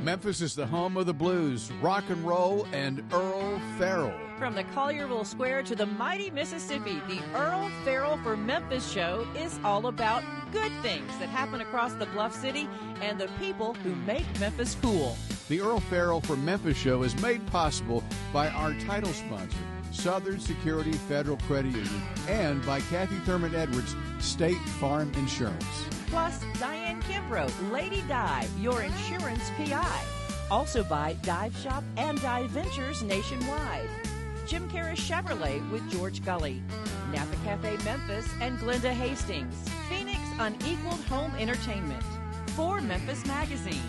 Memphis is the home of the blues, rock and roll, and Earle Farrell. From the Collierville Square to the mighty Mississippi, the Earle Farrell for Memphis show is all about good things that happen across the Bluff City and the people who make Memphis cool. The Earle Farrell for Memphis show is made possible by our title sponsor, Southern Security Federal Credit Union, and by Kathy Thurman Edwards, State Farm Insurance. Plus, Diane Kimbrough, Lady Dive, your insurance PI. Also by Dive Shop and Dive Ventures nationwide. Jim Karras Chevrolet with George Gully. Napa Cafe Memphis and Glenda Hastings. Phoenix Unequaled Home Entertainment. For Memphis Magazine.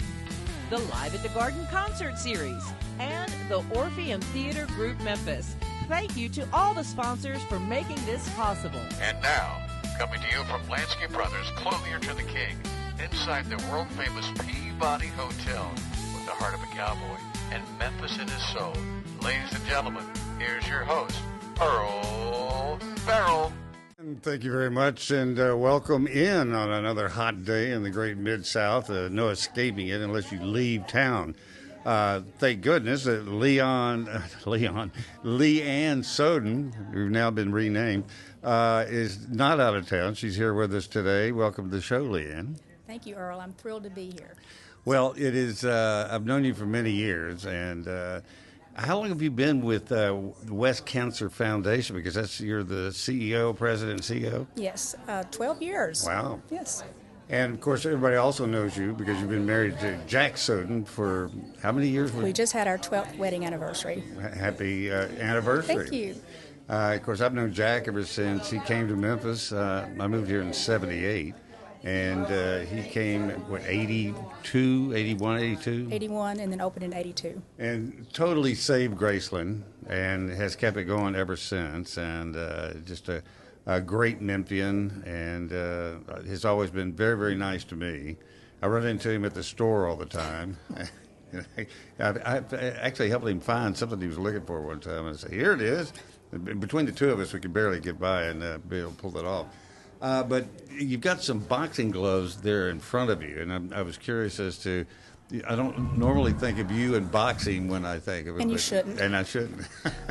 The Live at the Garden Concert Series. And the Orpheum Theater Group Memphis. Thank you to all the sponsors for making this possible. And now, coming to you from Lansky Brothers, Clothier to the King, inside the world-famous Peabody Hotel, with the heart of a cowboy and Memphis in his soul. Ladies and gentlemen, here's your host, Earle Farrell. And thank you very much, and welcome in on another hot day in the great Mid-South. No escaping it unless you leave town. Thank goodness that Leighanne Soden, who's now been renamed, is not out of town. She's here with us today. Welcome to the show, Leighanne. Thank you, Earle. I'm thrilled to be here. Well, it is. I've known you for many years, and how long have you been with the West Cancer Foundation? Because you're the CEO, president, CEO. Yes, 12 years. Wow. Yes. And, of course, everybody also knows you because you've been married to Jack Soden for how many years? We just had our 12th wedding anniversary. Happy anniversary. Thank you. Of course, I've known Jack ever since he came to Memphis. I moved here in 78, and he came, 82, 81, 82? 81, and then opened in 82. And totally saved Graceland and has kept it going ever since, and just a great Memphian, and has always been very, very nice to me. I run into him at the store all the time. I actually helped him find something he was looking for one time, and I said, here it is. Between the two of us, we could barely get by and be able to pull it off. But you've got some boxing gloves there in front of you, and I was curious as to, I don't normally think of you and boxing when I think of it. And you shouldn't. And I shouldn't.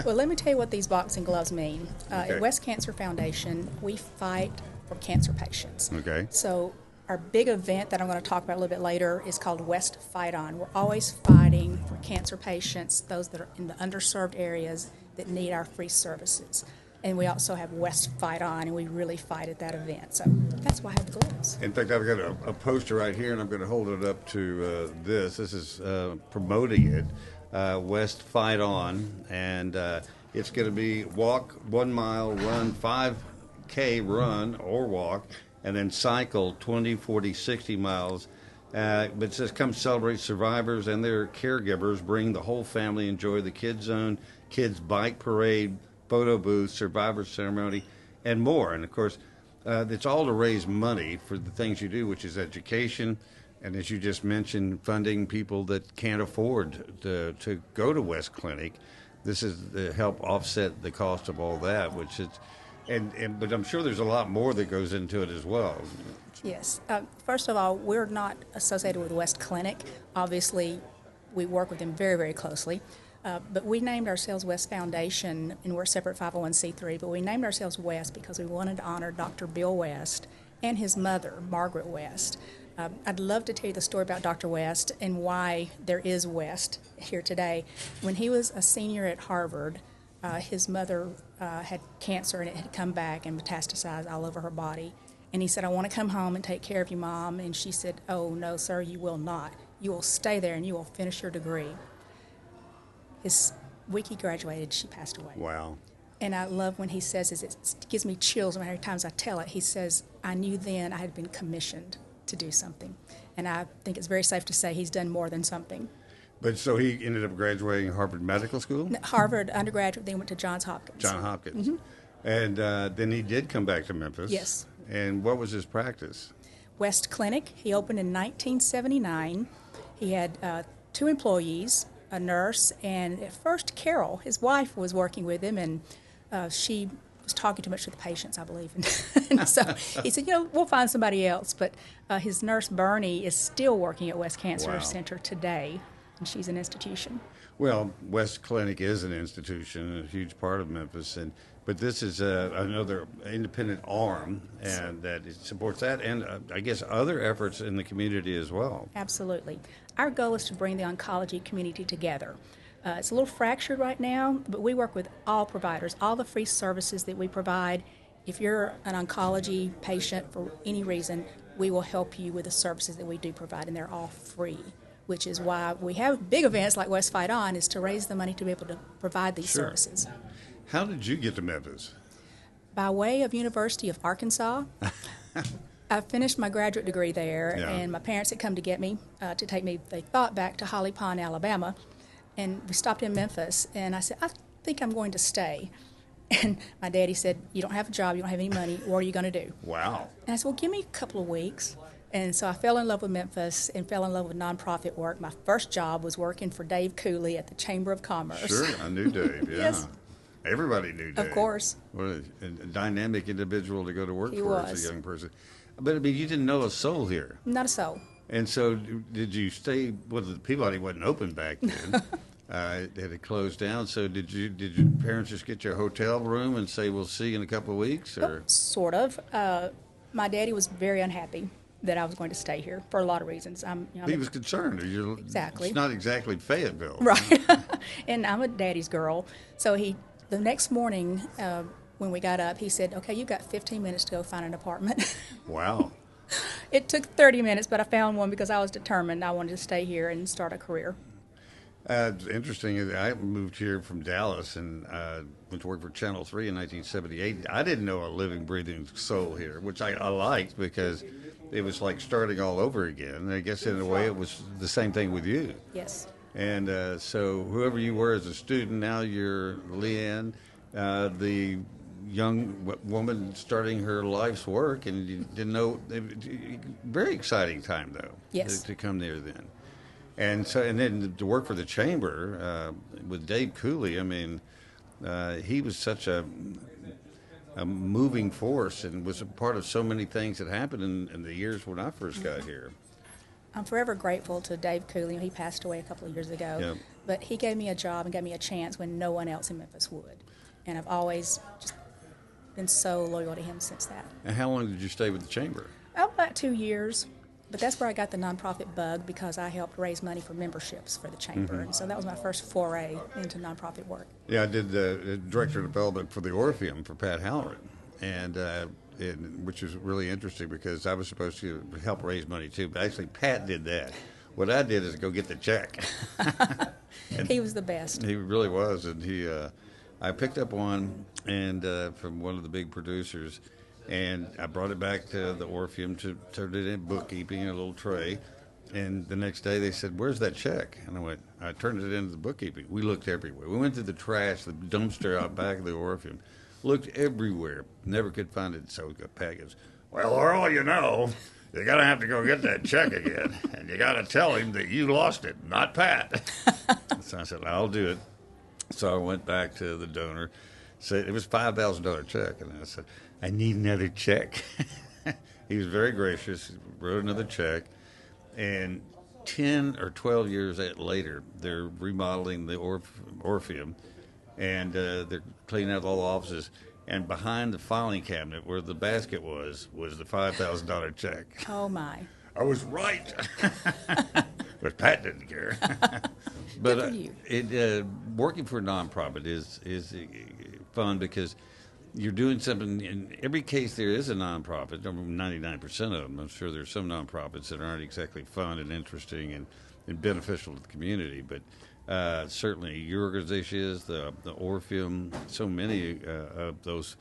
Well, let me tell you what these boxing gloves mean. Okay. At West Cancer Foundation, we fight for cancer patients. Okay. So our big event that I'm going to talk about a little bit later is called West Fight On. We're always fighting for cancer patients, those that are in the underserved areas that need our free services. And we also have West Fight On, and we really fight at that event. So that's why I have the gloves. In fact, I've got a poster right here, and I'm going to hold it up to this. This is promoting it, West Fight On, and it's going to be walk 1 mile, run 5K run or walk, and then cycle 20, 40, 60 miles. But it says, come celebrate survivors and their caregivers. Bring the whole family. Enjoy the Kids Zone, Kids Bike Parade, photo booth, survivor ceremony, and more. And, of course, it's all to raise money for the things you do, which is education, and as you just mentioned, funding people that can't afford to go to West Clinic. This is to help offset the cost of all that, which is, but I'm sure there's a lot more that goes into it as well. Yes. First of all, we're not associated with West Clinic. Obviously, we work with them very, very closely. But we named ourselves West Foundation, and we're a separate 501c3, but we named ourselves West because we wanted to honor Dr. Bill West and his mother, Margaret West. I'd love to tell you the story about Dr. West and why there is West here today. When he was a senior at Harvard, his mother had cancer, and it had come back and metastasized all over her body. And he said, I want to come home and take care of you, Mom. And she said, oh, no, sir, you will not. You will stay there, and you will finish your degree. His week he graduated, she passed away. Wow. And I love when he says this, it gives me chills no matter how many times I tell it. He says, I knew then I had been commissioned to do something. And I think it's very safe to say he's done more than something. But so he ended up graduating Harvard Medical School? Harvard undergraduate, then went to Johns Hopkins. Johns Hopkins. Mm-hmm. And then he did come back to Memphis. Yes. And what was his practice? West Clinic. He opened in 1979. He had 2 employees, a nurse, and at first Carol, his wife, was working with him, and she was talking too much to the patients, I believe. And so he said, we'll find somebody else. But his nurse, Bernie, is still working at West Cancer Wow. Center today, and she's an institution. Well, West Clinic is an institution, a huge part of Memphis, but this is another independent arm, and that it supports that, and I guess other efforts in the community as well. Absolutely. Our goal is to bring the oncology community together. It's a little fractured right now, but we work with all providers, all the free services that we provide. If you're an oncology patient for any reason, we will help you with the services that we do provide, and they're all free, which is why we have big events like West Fight On, is to raise the money to be able to provide these Sure. services. How did you get to Memphis? By way of University of Arkansas. I finished my graduate degree there, Yeah. and my parents had come to get me, to take me, they thought, back to Holly Pond, Alabama. And we stopped in Memphis, and I said, I think I'm going to stay. And my daddy said, you don't have a job, you don't have any money, what are you going to do? Wow. And I said, well, give me a couple of weeks. And so I fell in love with Memphis and fell in love with nonprofit work. My first job was working for Dave Cooley at the Chamber of Commerce. Sure, I knew Dave, yeah. Yes. Everybody knew Dave. Of course. What a dynamic individual to go to work He for as was. a young person. But, I mean, you didn't know a soul here. Not a soul. And so did you stay, well, the Peabody wasn't open back then. It had closed down. So did your parents just get you a hotel room and say, we'll see you in a couple of weeks? Or? Sort of. My daddy was very unhappy that I was going to stay here for a lot of reasons. He was concerned. Exactly. It's not exactly Fayetteville. Right. And I'm a daddy's girl. So the next morning when we got up, he said, okay, you've got 15 minutes to go find an apartment. Wow. It took 30 minutes, but I found one because I was determined I wanted to stay here and start a career. It's interesting. I moved here from Dallas and went to work for Channel 3 in 1978. I didn't know a living, breathing soul here, which I liked because it was like starting all over again. I guess in a way it was the same thing with you. Yes. And so whoever you were as a student, now you're Leighanne, the young woman starting her life's work, and you didn't know. Very exciting time, though. Yes. To come there then. And so, and then to work for the chamber with Dave Cooley. I mean, he was such a moving force and was a part of so many things that happened in the years when I first got here. I'm forever grateful to Dave Cooley. He passed away a couple of years ago. Yep. But he gave me a job and gave me a chance when no one else in Memphis would. And I've always just been so loyal to him since that. And how long did you stay with the chamber? About 2 years. But that's where I got the nonprofit bug because I helped raise money for memberships for the chamber. Mm-hmm. And so that was my first foray into nonprofit work. Yeah, I did the director of development for the Orpheum for Pat Halloran, and which was really interesting because I was supposed to help raise money too, but actually Pat did that. What I did is go get the check. He was the best. He really was, and I picked up one and from one of the big producers, and I brought it back to the Orpheum to turn it in bookkeeping in a little tray. And the next day they said, "Where's that check?" And I turned it into the bookkeeping. We looked everywhere. We went to the trash, the dumpster out back of the Orpheum, looked everywhere, never could find it. So Pat goes, "Well, Earle, you're gonna have to go get that check again, and you gotta tell him that you lost it, not Pat." So I said, "I'll do it." So I went back to the donor, said it was $5,000 check, and I said, "I need another check." He was very gracious, wrote another check, and 10 or 12 years later, they're remodeling the Orpheum, and they're cleaning out all the offices, and behind the filing cabinet where the basket was the $5,000 check. Oh, my. I was right. But Pat didn't care. But Good for you. Working for a nonprofit is fun because you're doing something. In every case, there is a nonprofit. 99% of them. I'm sure there's some nonprofits that aren't exactly fun and interesting and beneficial to the community. But certainly, your organization is the Orpheum. So many of those.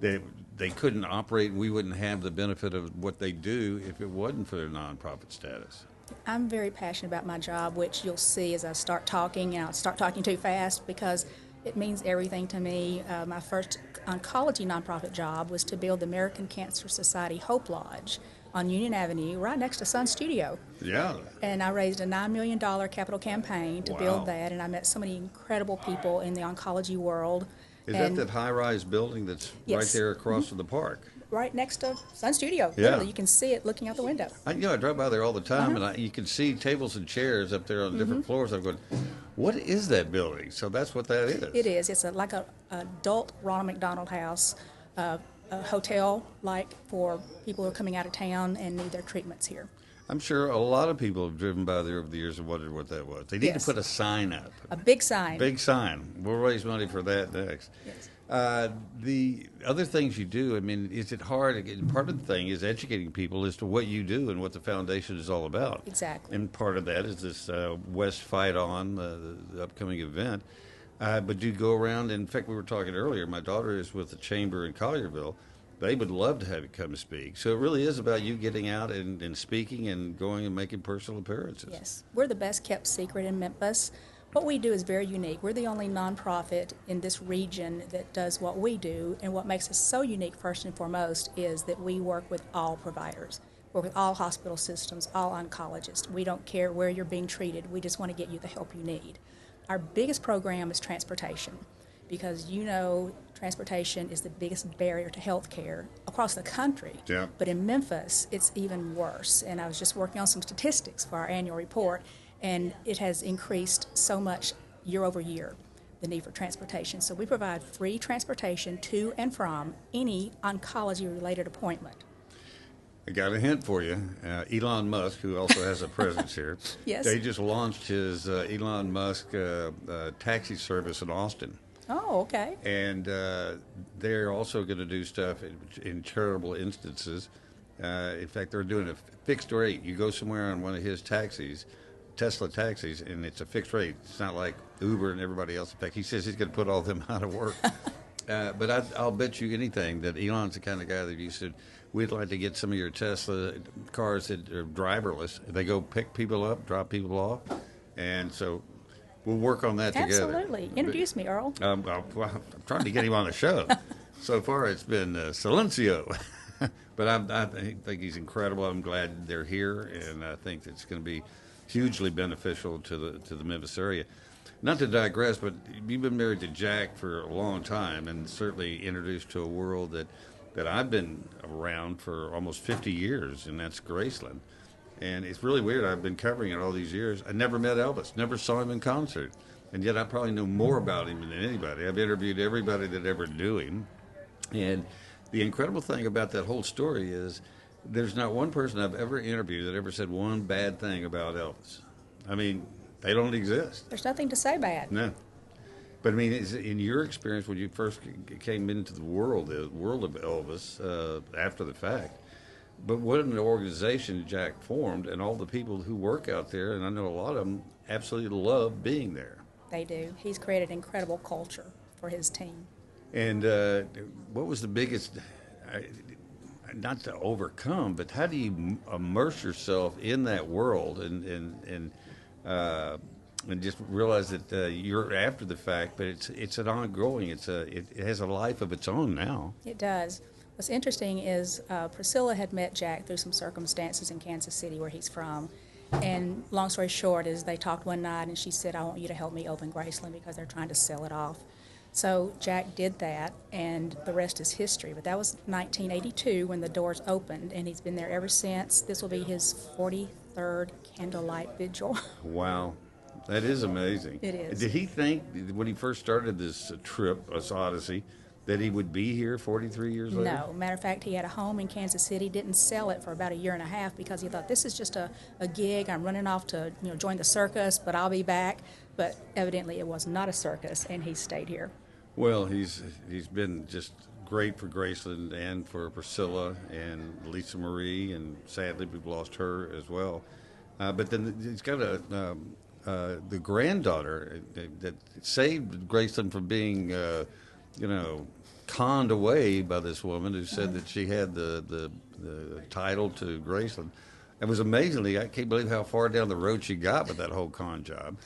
They couldn't operate, and we wouldn't have the benefit of what they do if it wasn't for their nonprofit status. I'm very passionate about my job, which you'll see as I start talking, and I'll start talking too fast because it means everything to me. My first oncology nonprofit job was to build the American Cancer Society Hope Lodge on Union Avenue, right next to Sun Studio. Yeah. And I raised a $9 million capital campaign to Wow. build that, and I met so many incredible people in the oncology world. Is that high-rise building that's Yes. right there across from the park? Right next to Sun Studio. Yeah. Literally, you can see it looking out the window. I drive by there all the time, and you can see tables and chairs up there on different floors. I'm going, what is that building? So that's what that is. It is. It's like a adult Ronald McDonald House, a hotel like for people who are coming out of town and need their treatments here. I'm sure a lot of people have driven by there over the years and wondered what that was. They need to put a sign up. A big sign. Big sign. We'll raise money for that next. Yes. The other things you do, I mean, is it hard? Part of the thing is educating people as to what you do and what the foundation is all about. Exactly. And part of that is this West Fight On, the upcoming event. But do you go around? In fact, we were talking earlier. My daughter is with the chamber in Collierville. They would love to have you come speak. So it really is about you getting out and speaking and going and making personal appearances. Yes. We're the best kept secret in Memphis. What we do is very unique. We're the only nonprofit in this region that does what we do, and what makes us so unique first and foremost is that we work with all providers. We're with all hospital systems, all oncologists. We don't care where you're being treated. We just want to get you the help you need. Our biggest program is transportation, because transportation is the biggest barrier to health care across the country. Yeah. But in Memphis, it's even worse. And I was just working on some statistics for our annual report, and it has increased so much year over year, the need for transportation. So we provide free transportation to and from any oncology-related appointment. I got a hint for you. Elon Musk, who also has a presence here, Yes. They just launched his Elon Musk taxi service in Austin. Oh, okay. And they're also going to do stuff in charitable instances. In fact, they're doing a fixed rate. You go somewhere on one of his taxis, Tesla taxis, and it's a fixed rate. It's not like Uber and everybody else. In fact, he says he's going to put all them out of work. But I'll bet you anything that Elon's the kind of guy that you said, we'd like to get some of your Tesla cars that are driverless. They go pick people up, drop people off. And so we'll work on that together. Absolutely. Introduce me, Earle. I'm trying to get him on the show. So far, it's been Silencio. But I think he's incredible. I'm glad they're here, and I think it's going to be hugely beneficial to the Memphis area. Not to digress, but you've been married to Jack for a long time, and certainly introduced to a world that I've been around for almost 50 years, and that's Graceland. And it's really weird. I've been covering it all these years. I never met Elvis, never saw him in concert, and yet I probably know more about him than anybody. I've interviewed everybody that ever knew him. And the incredible thing about that whole story is there's not one person I've ever interviewed that ever said one bad thing about Elvis. I mean, they don't exist. There's nothing to say bad. No. But, I mean, in your experience when you first came into the world of Elvis after the fact, but what an organization Jack formed, and all the people who work out there, and I know a lot of them absolutely love being there. They do. He's created incredible culture for his team. And what was the biggest, not to overcome, but how do you immerse yourself in that world and just realize that you're after the fact, but it's an ongoing, it has a life of its own now. It does. What's interesting is Priscilla had met Jack through some circumstances in Kansas City, where he's from. And long story short is they talked one night, and she said, I want you to help me open Graceland because they're trying to sell it off. So Jack did that, and the rest is history. But that was 1982 when the doors opened, and he's been there ever since. This will be his 43rd candlelight vigil. Wow. That is amazing. It is. Did he think, when he first started this trip, this odyssey, that he would be here 43 years later? No. Matter of fact, he had a home in Kansas City, didn't sell it for about a year and a half because he thought, this is just a gig. I'm running off to join the circus, but I'll be back. But evidently it was not a circus, and he stayed here. Well, he's been just great for Graceland and for Priscilla and Lisa Marie, and sadly we've lost her as well. But then he's got the granddaughter that saved Graceland from being, conned away by this woman who said that she had the title to Graceland. It was amazingly, I can't believe how far down the road she got with that whole con job.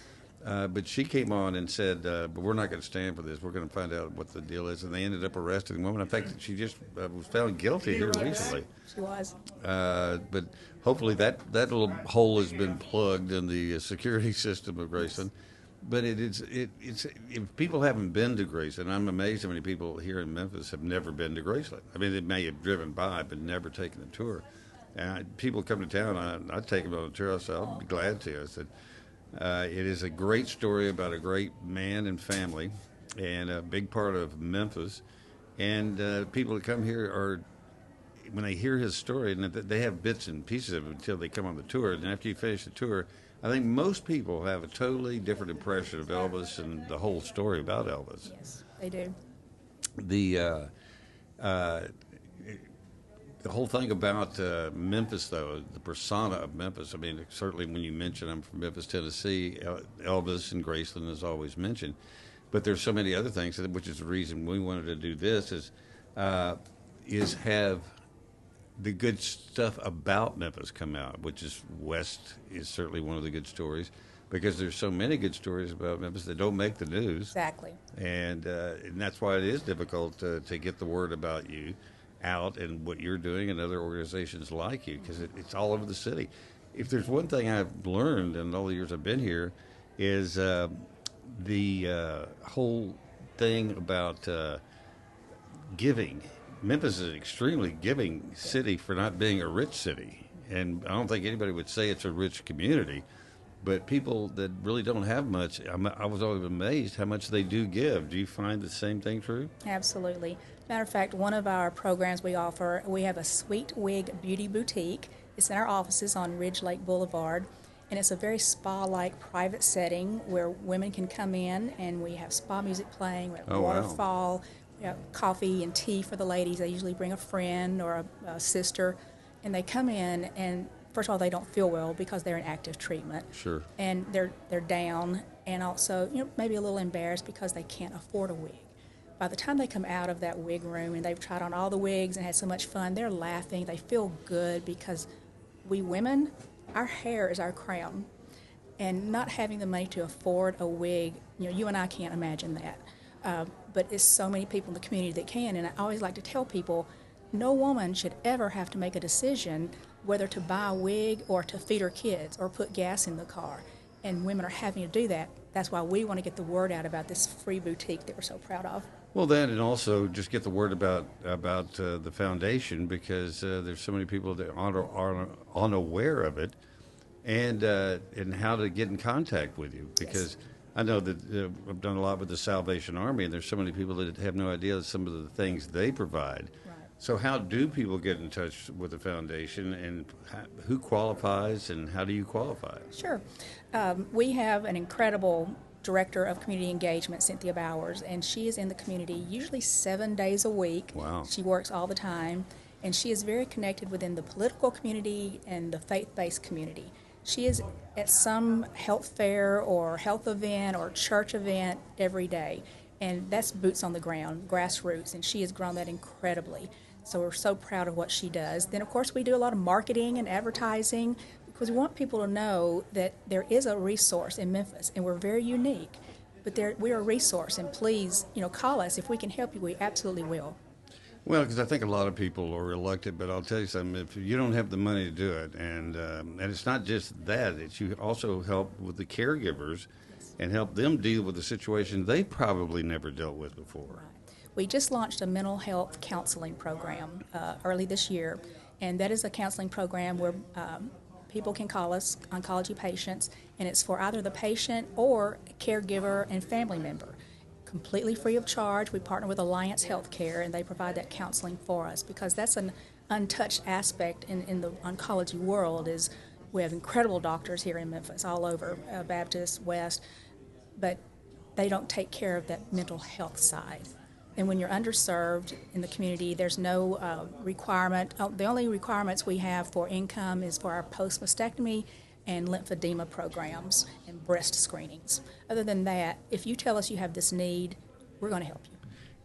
But she came on and said, but we're not going to stand for this. We're going to find out what the deal is. And they ended up arresting the woman. In fact, she just was found guilty here recently. She was. But hopefully that little hole has been plugged in the security system of Graceland. But it's if people haven't been to Graceland, I'm amazed how many people here in Memphis have never been to Graceland. I mean, they may have driven by, but never taken a tour. And people come to town, I take them on a tour. I said, I'll be glad to. I said, it is a great story about a great man and family, and a big part of Memphis. And people that come here are, when they hear his story, and they have bits and pieces of it until they come on the tour. And after you finish the tour, I think most people have a totally different impression of Elvis and the whole story about Elvis. Yes, they do. The whole thing about Memphis, though, the persona of Memphis, I mean, certainly when you mention I'm from Memphis, Tennessee, Elvis and Graceland is always mentioned. But there's so many other things, which is the reason we wanted to do this, is have the good stuff about Memphis come out, which is West is certainly one of the good stories, because there's so many good stories about Memphis that don't make the news. Exactly. And that's why it is difficult to get the word about you out and what you're doing and other organizations like you, because it's all over the city. If there's one thing I've learned in all the years I've been here is the whole thing about giving. Memphis is an extremely giving city for not being a rich city. And I don't think anybody would say it's a rich community. But people that really don't have much, I was always amazed how much they do give. Do you find the same thing true? Absolutely. Matter of fact, one of our programs we offer, we have a Sweet Wig Beauty Boutique. It's in our offices on Ridge Lake Boulevard. And it's a very spa-like private setting where women can come in, and we have spa music playing, we have waterfall. Wow. We have coffee and tea for the ladies. They usually bring a friend or a sister, and they come in, and first of all, they don't feel well because they're in active treatment. Sure. And they're down, and also maybe a little embarrassed because they can't afford a wig. By the time they come out of that wig room and they've tried on all the wigs and had so much fun, they're laughing. They feel good because we women, our hair is our crown, and not having the money to afford a wig, you and I can't imagine that. But it's so many people in the community that can, and I always like to tell people, no woman should ever have to make a decision whether to buy a wig or to feed her kids or put gas in the car, and women are having to do that. That's why we want to get the word out about this free boutique that we're so proud of. Well, that, and also just get the word about the foundation, because there's so many people that are unaware of it, and how to get in contact with you, because. Yes. I know that I've done a lot with the Salvation Army, and there's so many people that have no idea some of the things they provide. Right. So how do people get in touch with the foundation, and who qualifies, and how do you qualify? Sure. We have an incredible director of community engagement, Cynthia Bowers, and she is in the community usually 7 days a week. Wow. She works all the time, and she is very connected within the political community and the faith-based community. She is at some health fair or health event or church event every day, and that's boots on the ground, grassroots, and she has grown that incredibly. So we're so proud of what she does. Then, of course, we do a lot of marketing and advertising because we want people to know that there is a resource in Memphis, and we're very unique. But we're a resource, and please, call us. If we can help you, we absolutely will. Well, because I think a lot of people are reluctant, but I'll tell you something, if you don't have the money to do it, and it's not just that, it's you also help with the caregivers and help them deal with the situation they probably never dealt with before. Right. We just launched a mental health counseling program early this year, and that is a counseling program where people can call us, oncology patients, and it's for either the patient or a caregiver and family member. Completely free of charge. We partner with Alliance Healthcare, and they provide that counseling for us, because that's an untouched aspect in the oncology world. Is we have incredible doctors here in Memphis, all over, Baptist, West, but they don't take care of that mental health side. And when you're underserved in the community, there's no requirement. The only requirements we have for income is for our post-mastectomy and lymphedema programs and breast screenings. Other than that, if you tell us you have this need, we're going to help you.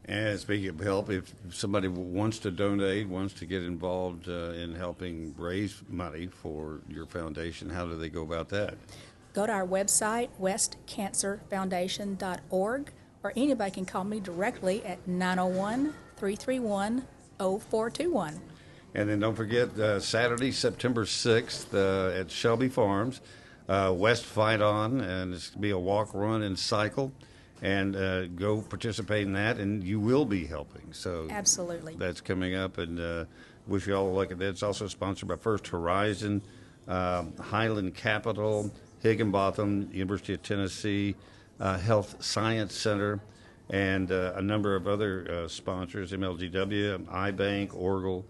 And speaking of help, if somebody wants to donate, wants to get involved in helping raise money for your foundation, how do they go about that? Go to our website, westcancerfoundation.org, or anybody can call me directly at 901-331-0421. And then don't forget, Saturday, September 6th at Shelby Farms, West Fight On, and it's going to be a walk, run, and cycle. And go participate in that, and you will be helping. So Absolutely. That's coming up, and wish you all the luck at that. It's also sponsored by First Horizon, Highland Capital, Higginbotham, University of Tennessee, Health Science Center, and a number of other sponsors, MLGW, iBank, Earle.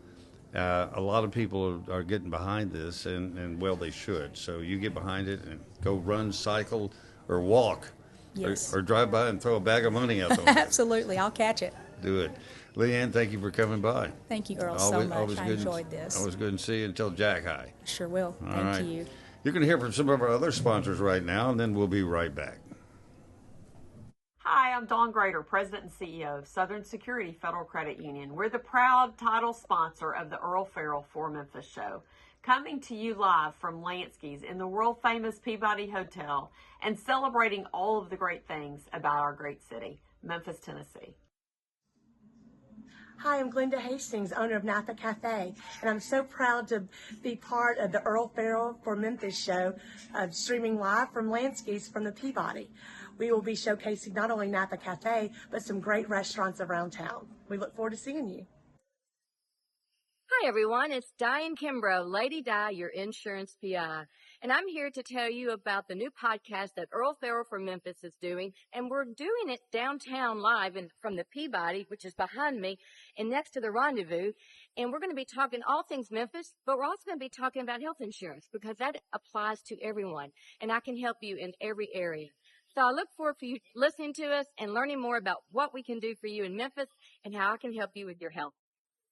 A lot of people are getting behind this, and well, they should. So you get behind it and go run, cycle, or walk. Yes. Or drive by and throw a bag of money out the Absolutely. I'll catch it. Do it. Leighanne, thank you for coming by. Thank you, Earle, so much. I enjoyed this. Always good to see you, and tell Jack hi. Sure will. All Thank right. you. You're going to hear from some of our other sponsors right now, and then we'll be right back. Hi, I'm Dawn Grader, President and CEO of Southern Security Federal Credit Union. We're the proud title sponsor of the Earle Farrell for Memphis show. Coming to you live from Lansky's in the world-famous Peabody Hotel and celebrating all of the great things about our great city, Memphis, Tennessee. Hi, I'm Glenda Hastings, owner of Napa Cafe, and I'm so proud to be part of the Earle Farrell for Memphis show, streaming live from Lansky's from the Peabody. We will be showcasing not only Napa Cafe, but some great restaurants around town. We look forward to seeing you. Hi everyone, it's Diane Kimbrough, Lady Di, your insurance PI. And I'm here to tell you about the new podcast that Earle Farrell from Memphis is doing. And we're doing it downtown live from the Peabody, which is behind me and next to the Rendezvous. And we're going to be talking all things Memphis, but we're also going to be talking about health insurance because that applies to everyone. And I can help you in every area. So I look forward for you listening to us and learning more about what we can do for you in Memphis and how I can help you with your health.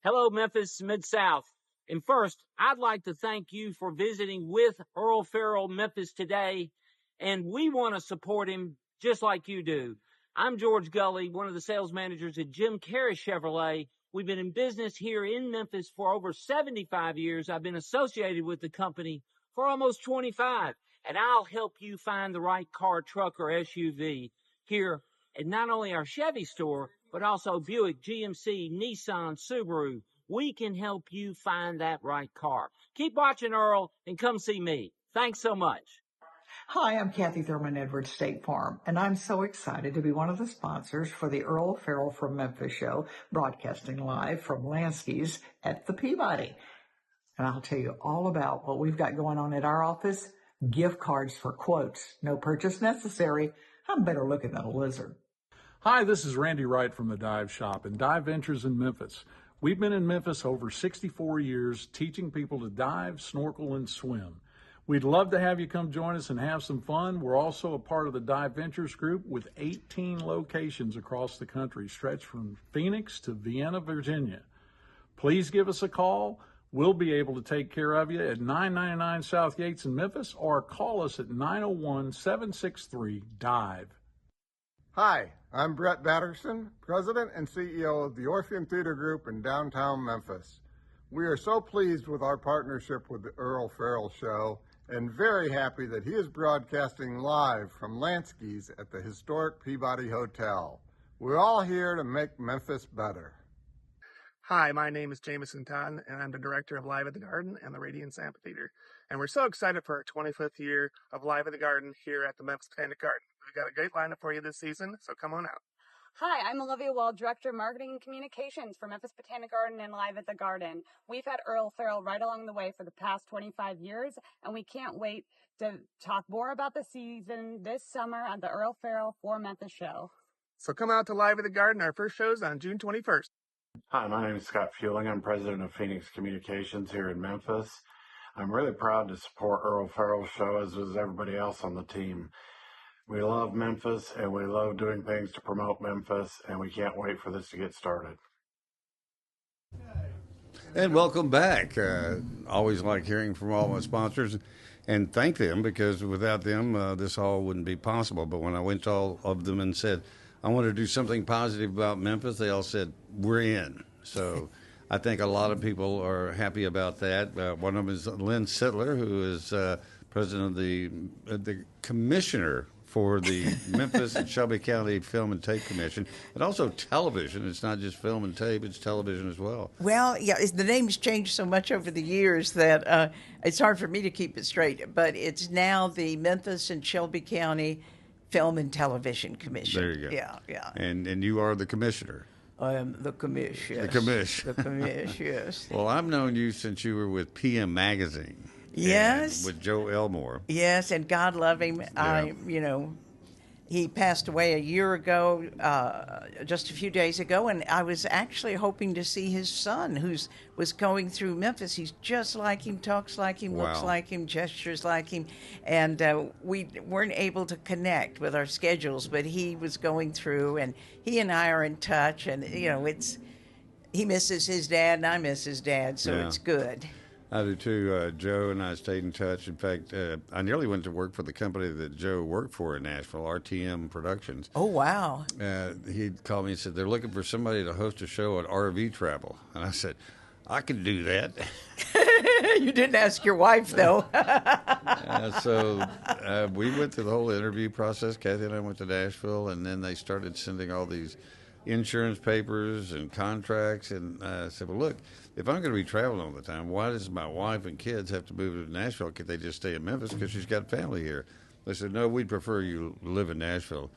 Hello, Memphis, Mid-South. And first, I'd like to thank you for visiting with Earle Farrell Memphis today. And we want to support him just like you do. I'm George Gully, one of the sales managers at Jim Carey Chevrolet. We've been in business here in Memphis for over 75 years. I've been associated with the company for almost 25. And I'll help you find the right car, truck, or SUV here at not only our Chevy store, but also Buick, GMC, Nissan, Subaru. We can help you find that right car. Keep watching Earle and come see me. Thanks so much. Hi, I'm Kathy Thurman Edwards, State Farm, and I'm so excited to be one of the sponsors for the Earle Farrell from Memphis show, broadcasting live from Lansky's at the Peabody. And I'll tell you all about what we've got going on at our office. Gift cards for quotes. No purchase necessary. I'm better looking than a lizard. Hi, this is Randy Wright from the Dive Shop and Dive Ventures in Memphis. We've been in Memphis over 64 years teaching people to dive, snorkel, and swim. We'd love to have you come join us and have some fun. We're also a part of the Dive Ventures group with 18 locations across the country, stretched from Phoenix to Vienna, Virginia. Please give us a call. We'll be able to take care of you at 999 South Yates in Memphis or call us at 901-763-DIVE. Hi, I'm Brett Batterson, President and CEO of the Orpheum Theater Group in downtown Memphis. We are so pleased with our partnership with the Earle Farrell Show and very happy that he is broadcasting live from Lansky's at the historic Peabody Hotel. We're all here to make Memphis better. Hi, my name is Jameson Todd, and I'm the director of Live at the Garden and the Radiance Amphitheater. And we're so excited for our 25th year of Live at the Garden here at the Memphis Botanic Garden. We've got a great lineup for you this season, so come on out. Hi, I'm Olivia Wall, Director of Marketing and Communications for Memphis Botanic Garden and Live at the Garden. We've had Earle Farrell right along the way for the past 25 years, and we can't wait to talk more about the season this summer on the Earle Farrell for Memphis show. So come out to Live at the Garden. Our first show is on June 21st. Hi, my name is Scott Fueling. I'm president of Phoenix Communications here in Memphis. I'm really proud to support Earle Farrell's show, as is everybody else on the team. We love Memphis, and we love doing things to promote Memphis, and we can't wait for this to get started. And welcome back. Always like hearing from all my sponsors and thank them, because without them, this all wouldn't be possible. But when I went to all of them and said, I want to do something positive about Memphis, they all said, we're in. So I think a lot of people are happy about that. One of them is Linn Sitler, who is president of the commissioner for the Memphis and Shelby County Film and Tape Commission, and also television. It's not just film and tape; it's television as well. Well, yeah, the name's changed so much over the years that it's hard for me to keep it straight. But it's now the Memphis and Shelby County Film and Television Commission. There you go. Yeah, yeah. And you are the commissioner. I am the commission. The commission. The commission, yes. Well, I've known you since you were with PM Magazine. Yes. With Joe Elmore. Yes, and God love him. Yeah. He passed away a year ago, just a few days ago, and I was actually hoping to see his son, was going through Memphis. He's just like him, talks like him, looks like him, gestures like him, and we weren't able to connect with our schedules, but he was going through, and he and I are in touch, and, he misses his dad, and I miss his dad, so it's good. I do too. Joe and I stayed in touch. In fact, I nearly went to work for the company that Joe worked for in Nashville, RTM Productions. Oh, wow. He called me and said, they're looking for somebody to host a show on RV travel. And I said, I can do that. You didn't ask your wife, though. So we went through the whole interview process. Kathy and I went to Nashville, and then they started sending all these insurance papers and contracts. And I said, well, look, if I'm going to be traveling all the time, why does my wife and kids have to move to Nashville? Can't they just stay in Memphis because she's got family here? They said, no, we'd prefer you live in Nashville.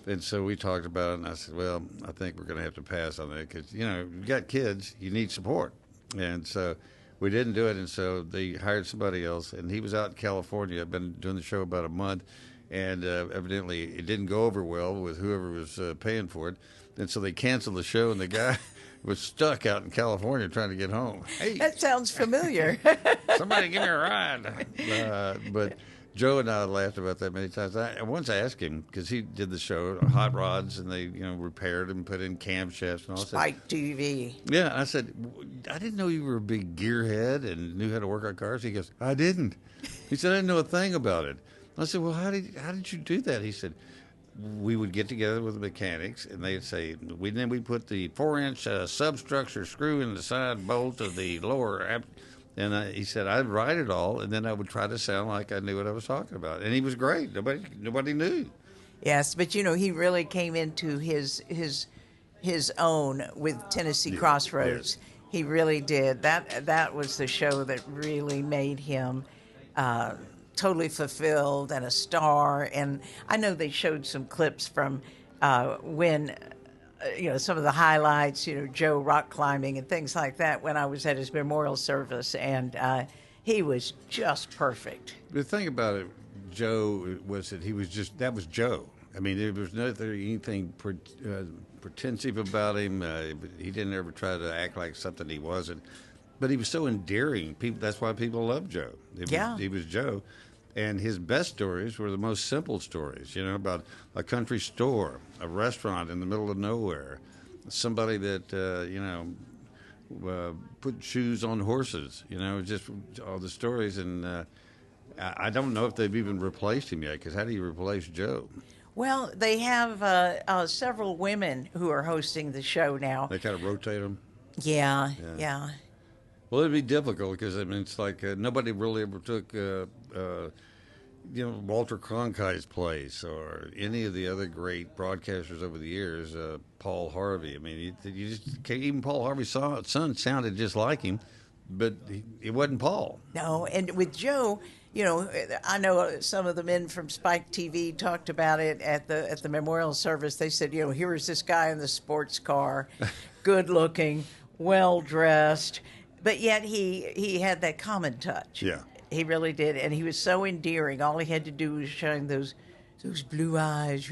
And so we talked about it, and I said, well, I think we're going to have to pass on that because, you got kids, you need support. And so we didn't do it, and so they hired somebody else, and he was out in California. I've been doing the show about a month, and evidently it didn't go over well with whoever was paying for it. And so they canceled the show, and the guy was stuck out in California trying to get home. Hey, that sounds familiar. Somebody give me a ride. But Joe and I laughed about that many times. Once I asked him, because he did the show, Hot Rods, and they repaired and put in camshafts and all that. Spike TV. Yeah, I said, I didn't know you were a big gearhead and knew how to work on cars. He goes, I didn't. He said, I didn't know a thing about it. I said, well, how did you do that? He said, we would get together with the mechanics, and they'd say, then we put the 4-inch substructure screw in the side bolt of the lower. And he said, I'd write it all, and then I would try to sound like I knew what I was talking about. And he was great. Nobody knew. Yes, but he really came into his own with Tennessee Crossroads. Yes. He really did. That was the show that really made him totally fulfilled and a star. And I know they showed some clips from when, some of the highlights, Joe rock climbing and things like that when I was at his memorial service. And he was just perfect. The thing about it, Joe, was that that was Joe. I mean, there was anything pretensive about him. He didn't ever try to act like something he wasn't. But he was so endearing. That's why people loved Joe. He was Joe. And his best stories were the most simple stories, about a country store, a restaurant in the middle of nowhere, somebody that, put shoes on horses, just all the stories. And I don't know if they've even replaced him yet, because how do you replace Joe? Well, they have several women who are hosting the show now. They kind of rotate them? Yeah. Well, it'd be difficult because, it's like nobody really ever took, Walter Cronkite's place or any of the other great broadcasters over the years, Paul Harvey. I mean, you just can't, even Paul Harvey's son sounded just like him, but it wasn't Paul. No, and with Joe, I know some of the men from Spike TV talked about it at the memorial service. They said, here was this guy in the sports car, good looking, well dressed. But yet he had that common touch. Yeah. He really did. And he was so endearing. All he had to do was shine those blue eyes,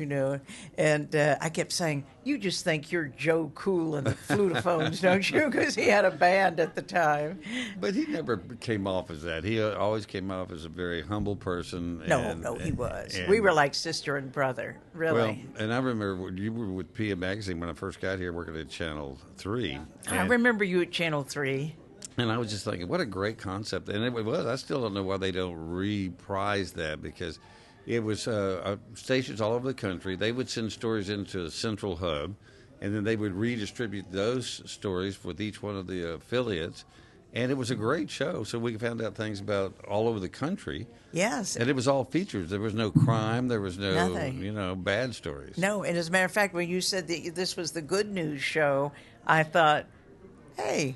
And I kept saying, you just think you're Joe Cool and the Flutophones, don't you? Because he had a band at the time. But he never came off as that. He always came off as a very humble person. No, he was. We were like sister and brother, really. Well, and I remember you were with PM Magazine when I first got here working at Channel 3. I remember you at Channel 3. And I was just thinking, what a great concept. And it was. I still don't know why they don't reprise that, because it was stations all over the country. They would send stories into a central hub, and then they would redistribute those stories with each one of the affiliates. And it was a great show, so we found out things about all over the country. Yes. And it was all features. There was no crime. There was no, Nothing. bad stories. No, and as a matter of fact, when you said that this was the good news show, I thought, hey,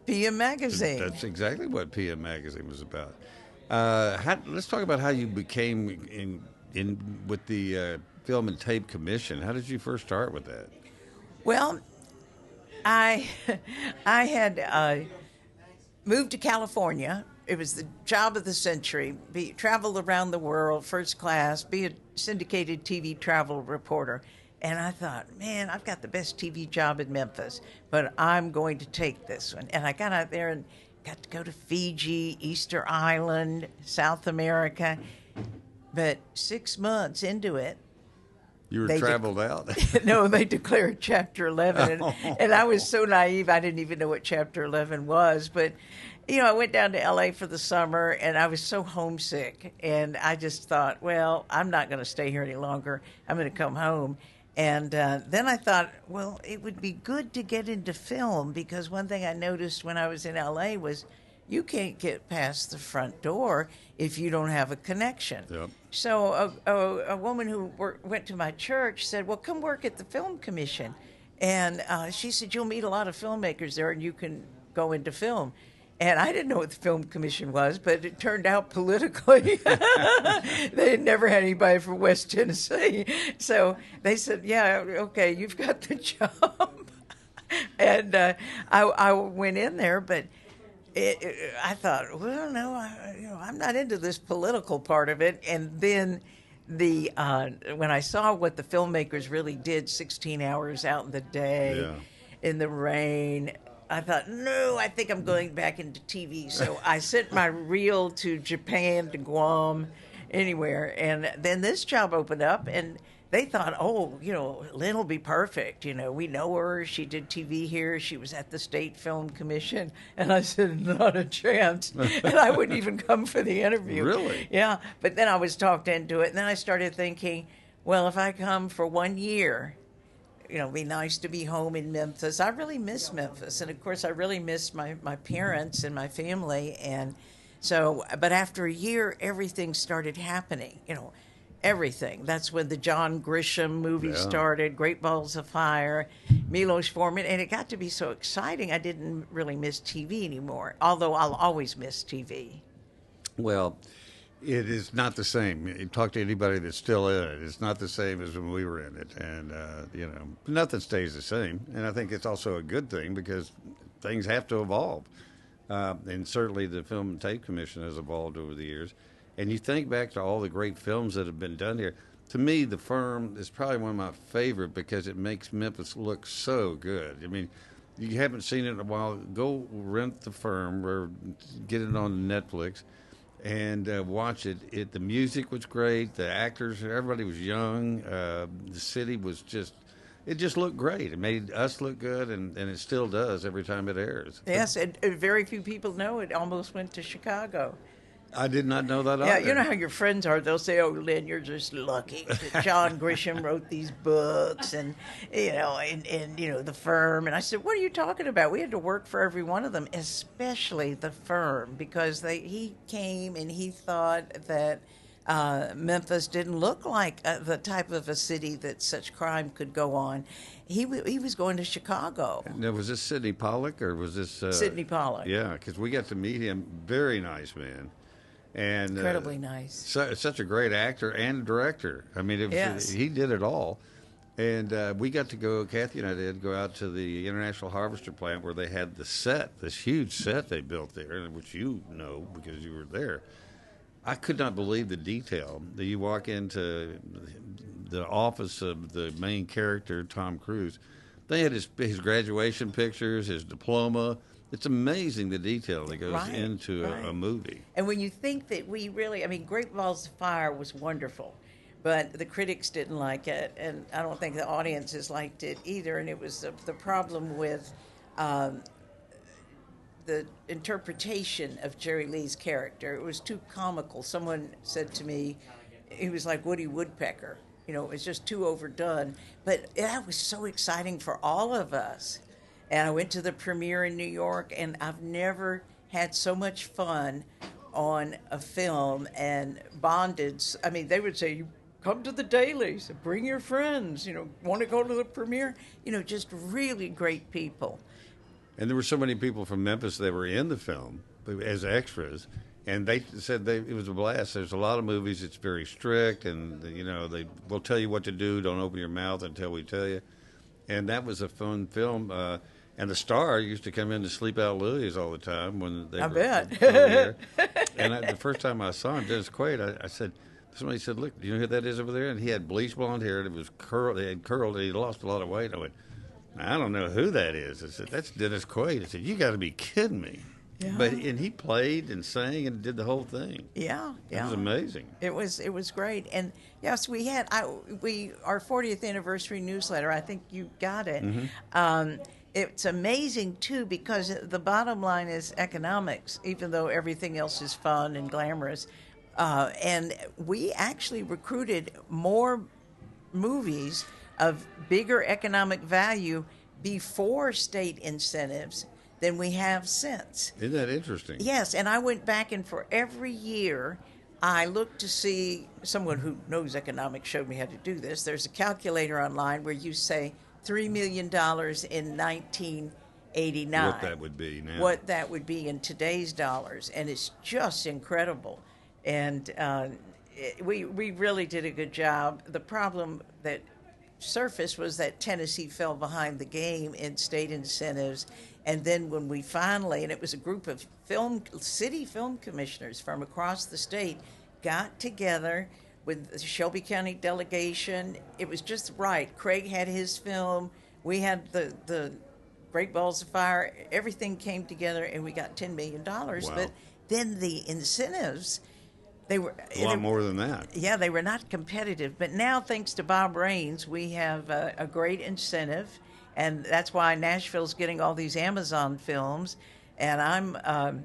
PM Magazine. That's exactly what PM Magazine was about. Let's talk about how you became in with the Film and Tape Commission. How did you first start with that? Well, I had moved to California. It was the job of the century. Travel around the world, first class, be a syndicated TV travel reporter. And I thought, man, I've got the best TV job in Memphis, but I'm going to take this one. And I got out there and got to go to Fiji, Easter Island, South America. But 6 months into it, you were traveled out? No, they declared Chapter 11. And I was so naive, I didn't even know what Chapter 11 was. But, I went down to L.A. for the summer, and I was so homesick. And I just thought, well, I'm not going to stay here any longer. I'm going to come home. And then I thought, well, it would be good to get into film, because one thing I noticed when I was in L.A. was you can't get past the front door if you don't have a connection. Yep. So a woman who went to my church said, well, come work at the Film Commission. And she said, you'll meet a lot of filmmakers there and you can go into film. And I didn't know what the Film Commission was, but it turned out politically they had never had anybody from West Tennessee. So they said, yeah, okay, you've got the job. And I went in there, but I thought, well, no, I'm not into this political part of it. And then when I saw what the filmmakers really did, 16 hours out in the day, in the rain, I thought, no, I think I'm going back into TV. So I sent my reel to Japan, to Guam, anywhere. And then this job opened up, and they thought, oh, Lynn will be perfect. We know her. She did TV here. She was at the State Film Commission. And I said, not a chance. And I wouldn't even come for the interview. Really? Yeah. But then I was talked into it. And then I started thinking, well, if I come for 1 year, it'd be nice to be home in Memphis. I really miss Memphis. And, of course, I really miss my parents and my family. And so, but after a year, everything started happening, everything. That's when the John Grisham movie started, Great Balls of Fire, Milos Forman, and it got to be so exciting I didn't really miss TV anymore, although I'll always miss TV. Well, it is not the same. You talk to anybody that's still in it. It's not the same as when we were in it. And, nothing stays the same. And I think it's also a good thing because things have to evolve. And certainly the Film and Tape Commission has evolved over the years. And you think back to all the great films that have been done here. To me, The Firm is probably one of my favorite because it makes Memphis look so good. I mean, you haven't seen it in a while. Go rent The Firm or get it on Netflix and watch it. The music was great. The actors, everybody was young. The city was it just looked great. It made us look good, and it still does every time it airs. Yes, and very few people know it almost went to Chicago. I did not know that either. Yeah, you know how your friends are. They'll say, oh, Lynn, you're just lucky that John Grisham wrote these books and The Firm. And I said, what are you talking about? We had to work for every one of them, especially The Firm, because he came and he thought that Memphis didn't look like the type of a city that such crime could go on. He was going to Chicago. Now, was this Sidney Pollack or was this... Sidney Pollack. Yeah, because we got to meet him. Very nice man. And incredibly nice. Such a great actor and director. I mean, he did it all. And we got to go, Kathy and I did, go out to the International Harvester plant where they had the set, this huge set they built there, which you know because you were there. I could not believe the detail. That you walk into the office of the main character, Tom Cruise. They had his graduation pictures, his diploma. It's amazing the detail that goes into a movie. And when you think that Great Balls of Fire was wonderful, but the critics didn't like it, and I don't think the audiences liked it either. And it was the problem with the interpretation of Jerry Lee's character. It was too comical. Someone said to me, he was like Woody Woodpecker. It was just too overdone. But that was so exciting for all of us. And I went to the premiere in New York, and I've never had so much fun on a film and bonded. I mean, they would say, come to the dailies, bring your friends, want to go to the premiere, just really great people. And there were so many people from Memphis that were in the film as extras, and they said it was a blast. There's a lot of movies, it's very strict, and, they will tell you what to do, don't open your mouth until we tell you. And that was a fun film. And the star used to come in to sleep out Louis all the time when they were bet. here. And the first time I saw him, Dennis Quaid, I said, somebody said, look, do you know who that is over there? And he had bleached blonde hair, and it was curled. They had curled, and he lost a lot of weight. I went, I don't know who that is. I said, that's Dennis Quaid. I said, you got to be kidding me. Yeah. And he played and sang and did the whole thing. Yeah. It was amazing. It was great. And yes, we had our 40th anniversary newsletter. I think you got it. Mm-hmm. It's amazing too, because the bottom line is economics, even though everything else is fun and glamorous. And we actually recruited more movies of bigger economic value before state incentives than we have since. Isn't that interesting? Yes, and I went back, and for every year I looked to see, someone who knows economics showed me how to do this. There's a calculator online where you say $3 million in 1989. What that would be now. What that would be in today's dollars. And it's just incredible. And we really did a good job. The problem that surfaced was that Tennessee fell behind the game in state incentives. And then when we finally, and it was a group of city film commissioners from across the state, got together with the Shelby County delegation. It was just right. Craig had his film. We had the Great Balls of Fire. Everything came together, and we got $10 million. Wow. But then the incentives, they were a lot more than that. Yeah, they were not competitive. But now, thanks to Bob Raines, we have a great incentive, and that's why Nashville's getting all these Amazon films. And I'm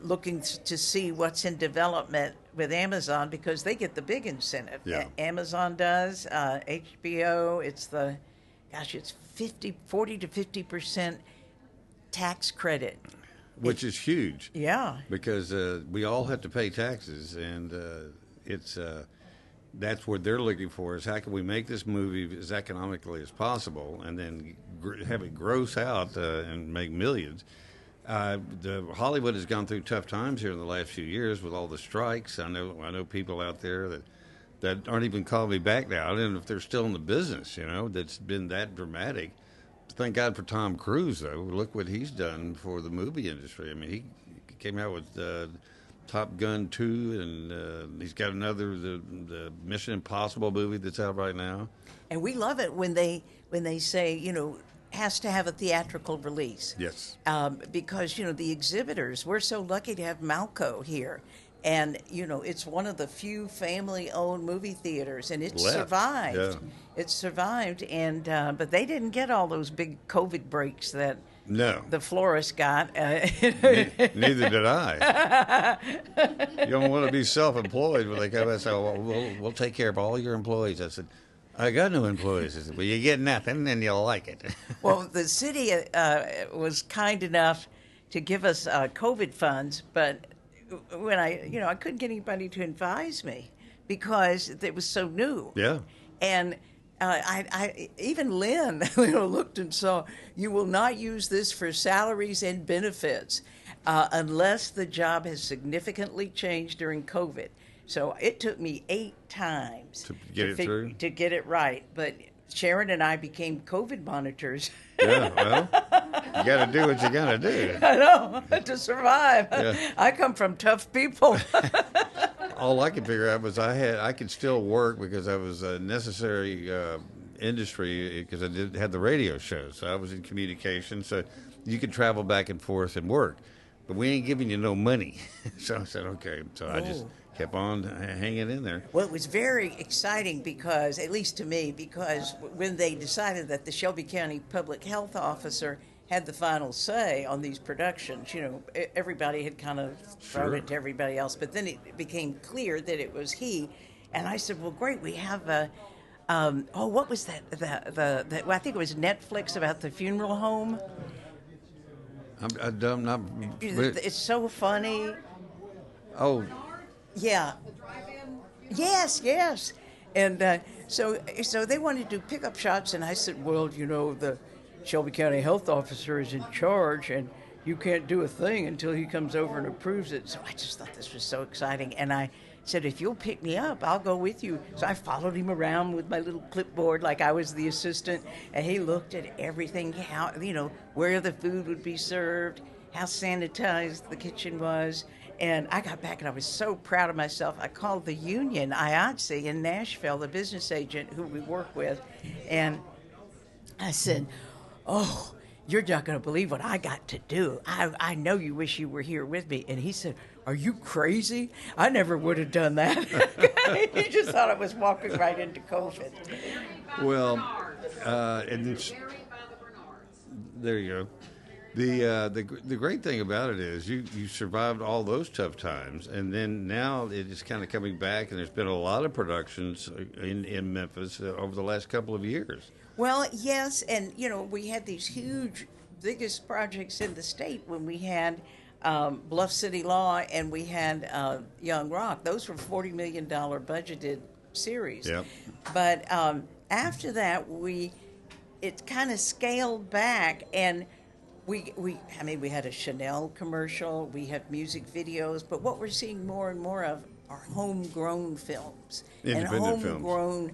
looking to see what's in development with Amazon, because they get the big incentive. Yeah. Amazon does. HBO, it's 40 to 50% tax credit. Which is huge. Yeah. Because we all have to pay taxes, and that's what they're looking for, is how can we make this movie as economically as possible and then have it gross out and make millions. Hollywood has gone through tough times here in the last few years with all the strikes. I know people out there that aren't even calling me back now. I don't know if they're still in the business, that's been that dramatic. Thank God for Tom Cruise, though. Look what he's done for the movie industry. I mean, he came out with Top Gun 2, and he's got another, the Mission Impossible movie that's out right now. And we love it when they say, has to have a theatrical release. Yes. Because, the exhibitors, we're so lucky to have Malco here. And, it's one of the few family-owned movie theaters, and it survived. Yeah. It survived, and but they didn't get all those big COVID breaks that the florists got. Neither did I. You don't want to be self-employed when they come and say, well, we'll take care of all your employees. I said, I got no employees. I said, well, you get nothing, and you'll like it. Well, the city was kind enough to give us COVID funds, but when I couldn't get anybody to advise me because it was so new. Yeah. And I even Linn looked and saw, you will not use this for salaries and benefits unless the job has significantly changed during COVID. So it took me 8 times to get it right. But Sharon and I became COVID monitors. Yeah, well, you got to do what you got to do. I know, to survive. Yeah. I come from tough people. All I could figure out was I could still work because I was a necessary industry because I had the radio show. So I was in communication. So you could travel back and forth and work. But we ain't giving you no money. So I said, okay. So I just kept on hanging in there. Well, it was very exciting because, at least to me, because when they decided that the Shelby County Public Health Officer had the final say on these productions, everybody had kind of thrown it to everybody else. But then it became clear that it was he. And I said, well, great, we have what was that? I think it was Netflix about the funeral home. I'm not. It's so funny. Oh. Yeah. Yes, yes. And so they wanted to do pickup shots, and I said, well, the Shelby County Health Officer is in charge, and you can't do a thing until he comes over and approves it. So I just thought this was so exciting. And I said, if you'll pick me up, I'll go with you. So I followed him around with my little clipboard like I was the assistant, and he looked at everything, how, where the food would be served, how sanitized the kitchen was. And I got back and I was so proud of myself. I called the union, IATSE in Nashville, the business agent who we work with, and I said, oh, you're not going to believe what I got to do. I know you wish you were here with me. And he said, are you crazy? I never would have done that. He just thought I was walking right into COVID. Well, and it's, there you go. The great thing about it is you survived all those tough times, and then now it is kind of coming back, and there's been a lot of productions in Memphis over the last couple of years. Well, yes, and we had these huge, biggest projects in the state when we had Bluff City Law and we had Young Rock. Those were $40 million budgeted series. Yep. But after that, it kind of scaled back, and we had a Chanel commercial, we have music videos, but what we're seeing more and more of are homegrown films and homegrown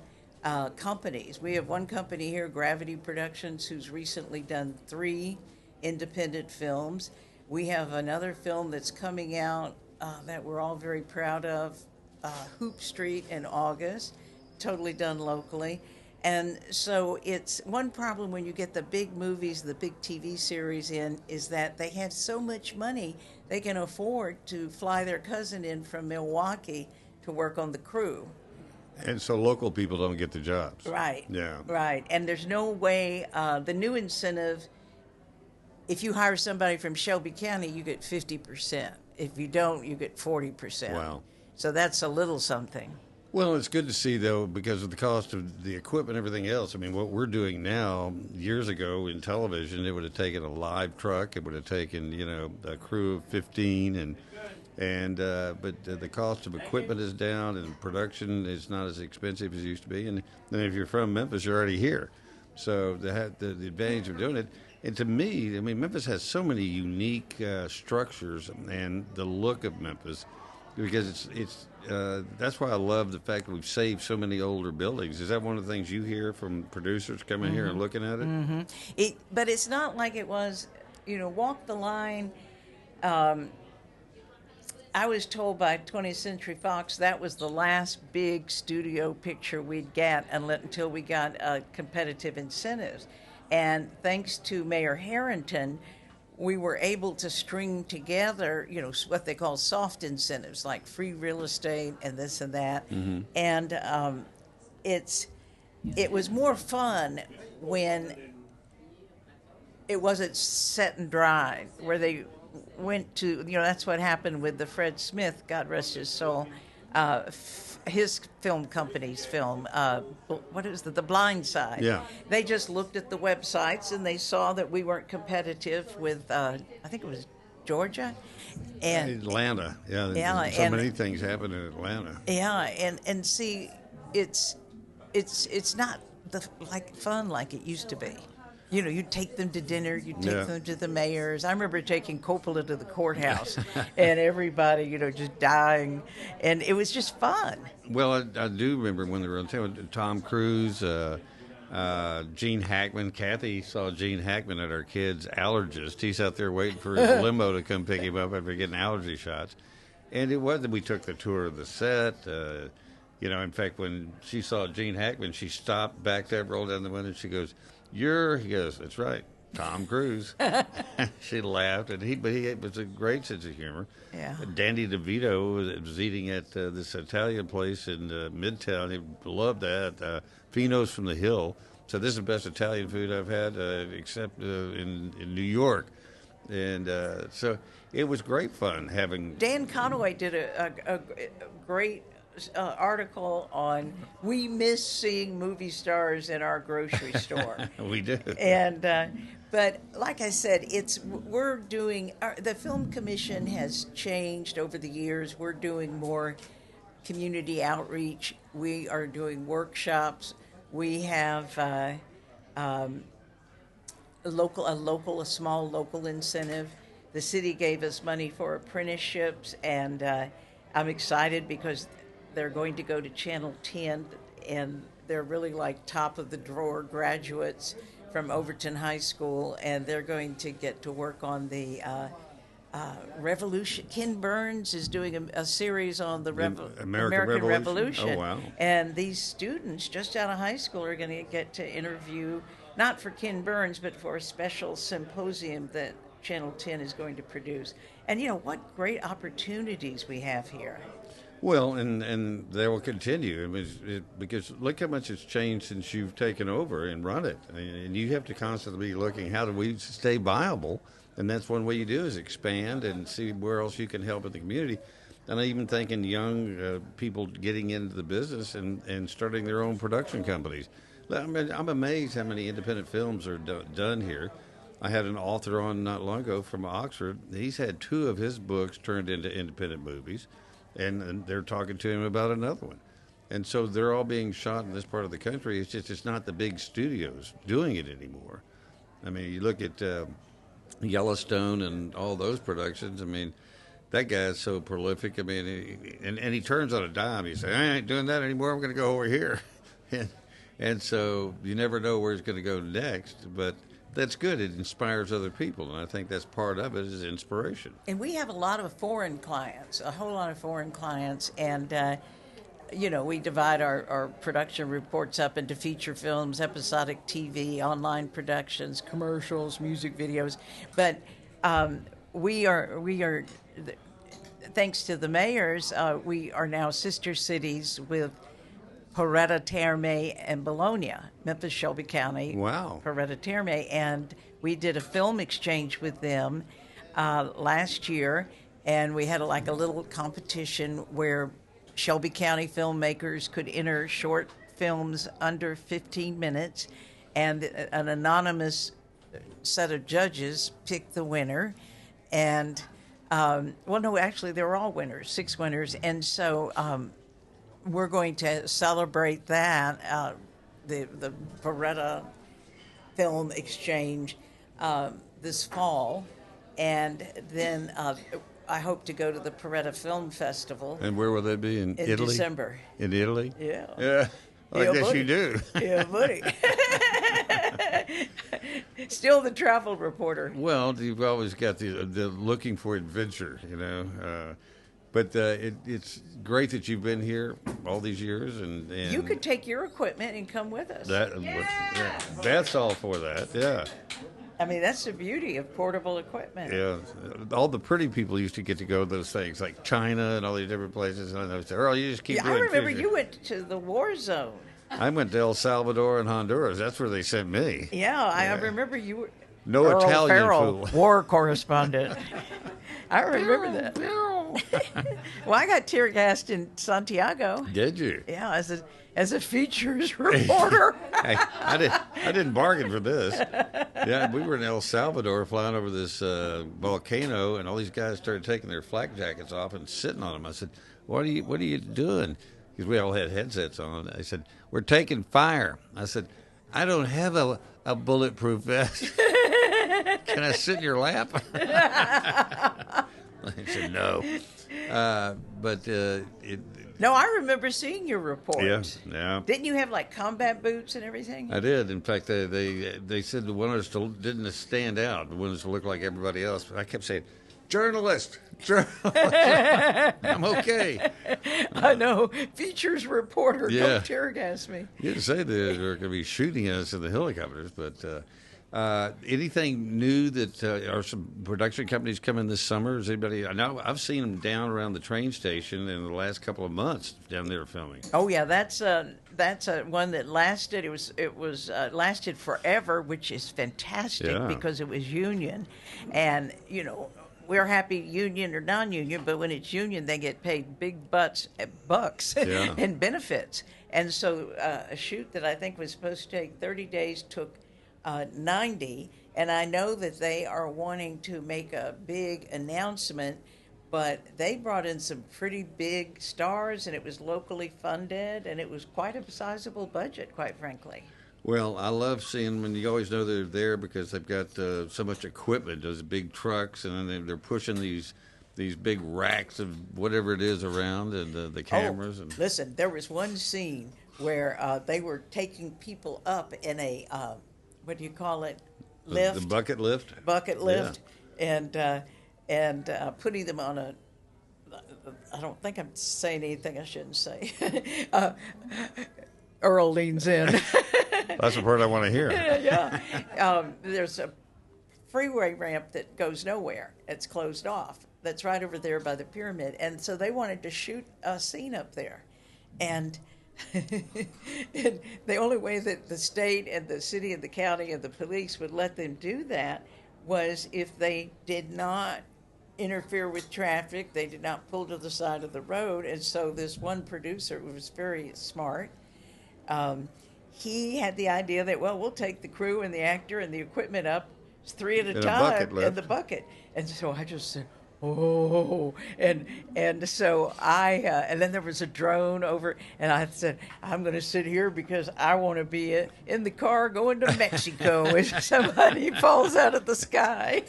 companies. We have one company here, Gravity Productions, who's recently done 3 independent films. We have another film that's coming out that we're all very proud of, Hoop Street in August, totally done locally. And so it's one problem when you get the big movies, the big TV series in, is that they have so much money they can afford to fly their cousin in from Milwaukee to work on the crew. And so local people don't get the jobs. Right. Yeah. Right. And there's no way, the new incentive, if you hire somebody from Shelby County, you get 50%. If you don't, you get 40%. Wow. So that's a little something. Well, it's good to see, though, because of the cost of the equipment and everything else. I mean, what we're doing now, years ago in television, it would have taken a live truck. It would have taken, a crew of 15. But the cost of equipment is down, and production is not as expensive as it used to be. And then if you're from Memphis, you're already here. So the advantage of doing it. And to me, I mean, Memphis has so many unique structures and the look of Memphis, because it's that's why I love the fact that we've saved so many older buildings. Is that one of the things you hear from producers coming here and looking at it? Mm-hmm. But it's not like it was, Walk the Line. I was told by 20th Century Fox that was the last big studio picture we'd get until we got competitive incentives. And thanks to Mayor Harrington, we were able to string together, what they call soft incentives, like free real estate and this and that. Mm-hmm. And it was more fun when it wasn't set and dry, where they went to, that's what happened with the Fred Smith, God rest his soul, his film company's film, what is The Blind Side. Yeah. They just looked at the websites and they saw that we weren't competitive with, I think it was Georgia. And Atlanta. Yeah, so many things happen in Atlanta. Yeah, and see, it's not like fun like it used to be. You'd take them to dinner, you'd take them to the mayor's. I remember taking Coppola to the courthouse and everybody, just dying. And it was just fun. Well, I do remember when they were on town, Tom Cruise, Gene Hackman. Kathy saw Gene Hackman at our kid's allergist. He's out there waiting for his limo to come pick him up after getting allergy shots. And it wasn't, we took the tour of the set. In fact, when she saw Gene Hackman, she stopped, backed up, rolled down the window, and she goes, he goes, that's right, Tom Cruise. She laughed, but he was a great sense of humor. Yeah. Danny DeVito was eating at this Italian place in Midtown. He loved that. Fino's from the Hill. So this is the best Italian food I've had, except in New York. And so it was great fun having. Dan Conaway did a great article on we miss seeing movie stars in our grocery store. We do. And but like I said, we're doing the Film Commission has changed over the years. We're doing more community outreach. We are doing workshops. We have a small local incentive. The city gave us money for apprenticeships, and I'm excited because they're going to go to Channel 10, and they're really like top of the drawer graduates from Overton High School, and they're going to get to work on the Revolution. Ken Burns is doing a series on the American Revolution. Oh, wow. And these students just out of high school are going to get to interview, not for Ken Burns, but for a special symposium that Channel 10 is going to produce. And, what great opportunities we have here. Well, and they will continue. I mean, because look how much it's changed since you've taken over and run it. And you have to constantly be looking, how do we stay viable? And that's one way you do is expand and see where else you can help in the community. And I even thinking young people getting into the business and starting their own production companies. I mean, I'm amazed how many independent films are done here. I had an author on not long ago from Oxford. He's had 2 of his books turned into independent movies, and they're talking to him about another one. And so they're all being shot in this part of the country. It's just it's not the big studios doing it anymore. I mean, you look at Yellowstone and all those productions. I mean, that guy's so prolific. I mean, and he turns on a dime. He says, I ain't doing that anymore. I'm going to go over here. And so you never know where he's going to go next. But that's good. It inspires other people. And I think that's part of it is inspiration. And we have a lot of foreign clients, a whole lot of foreign clients. And, we divide our production reports up into feature films, episodic TV, online productions, commercials, music videos. But we are, thanks to the mayors, we are now sister cities with Porretta, Terme, and Bologna, Memphis, Shelby County. Wow. Porretta, Terme. And we did a film exchange with them last year, and we had a little competition where Shelby County filmmakers could enter short films under 15 minutes, and an anonymous set of judges picked the winner. And, actually, they were all winners, 6 winners. And so we're going to celebrate that, the Porretta Film Exchange, this fall. And then I hope to go to the Porretta Film Festival. And where will that be? In Italy? December. In Italy? Yeah. Yeah. Well, I guess buddy. you do. Yeah, buddy. Still the travel reporter. Well, you've always got the looking for adventure, But it's great that you've been here all these years, and you could take your equipment and come with us. That's all for that. Yeah. I mean, that's the beauty of portable equipment. Yeah, all the pretty people used to get to go to those things like China and all these different places. And I was Earle, you just keep doing I remember future. You went to the war zone. I went to El Salvador and Honduras. That's where they sent me. Yeah, I remember you were no Earle Italian Farrell, fool. war correspondent. I remember that. Well, I got tear gassed in Santiago. Did you? Yeah, as a features reporter. Hey, I didn't bargain for this. Yeah, we were in El Salvador flying over this volcano, and all these guys started taking their flak jackets off and sitting on them. I said, "What are you doing?" Because we all had headsets on. They said, "We're taking fire." I said, "I don't have a bulletproof vest. Can I sit in your lap?" They said no. No, I remember seeing your report. Yeah. Didn't you have combat boots and everything? I did. In fact, they said the ones didn't stand out. The ones to look like everybody else. But I kept saying, journalist. I'm okay. I know. Features reporter. Yeah. Don't tear gas me. You didn't say they were going to be shooting at us in the helicopters, but anything new that are some production companies coming this summer? Is anybody? I know I've seen them down around the train station in the last couple of months down there filming. Oh yeah, that's one that lasted. It was lasted forever, which is fantastic because it was union, and we're happy union or non-union, but when it's union, they get paid big bucks Yeah. and benefits. And so a shoot that I think was supposed to take 30 days took 90. And I know that they are wanting to make a big announcement, but they brought in some pretty big stars, and it was locally funded, and it was quite a sizable budget, quite frankly. Well, I love seeing them, and you always know they're there because they've got so much equipment, those big trucks, and then they're pushing these big racks of whatever it is around, and the cameras. And Listen, there was one scene where they were taking people up in a, what do you call it, lift? The bucket lift? Bucket lift, and putting them on a, I don't think I'm saying anything I shouldn't say. Earle leans in. That's the part I want to hear. Yeah. There's a freeway ramp that goes nowhere. It's closed off. That's right over there by the pyramid. And so they wanted to shoot a scene up there. And, and the only way that the state and the city and the county and the police would let them do that was if they did not interfere with traffic. They did not pull to the side of the road. And so this one producer who was very smart, he had the idea that, well, we'll take the crew and the actor and the equipment up 3 at a time in the bucket. And so I just said, oh, and so and then there was a drone over, and I said, I'm going to sit here because I want to be in the car going to Mexico if somebody falls out of the sky.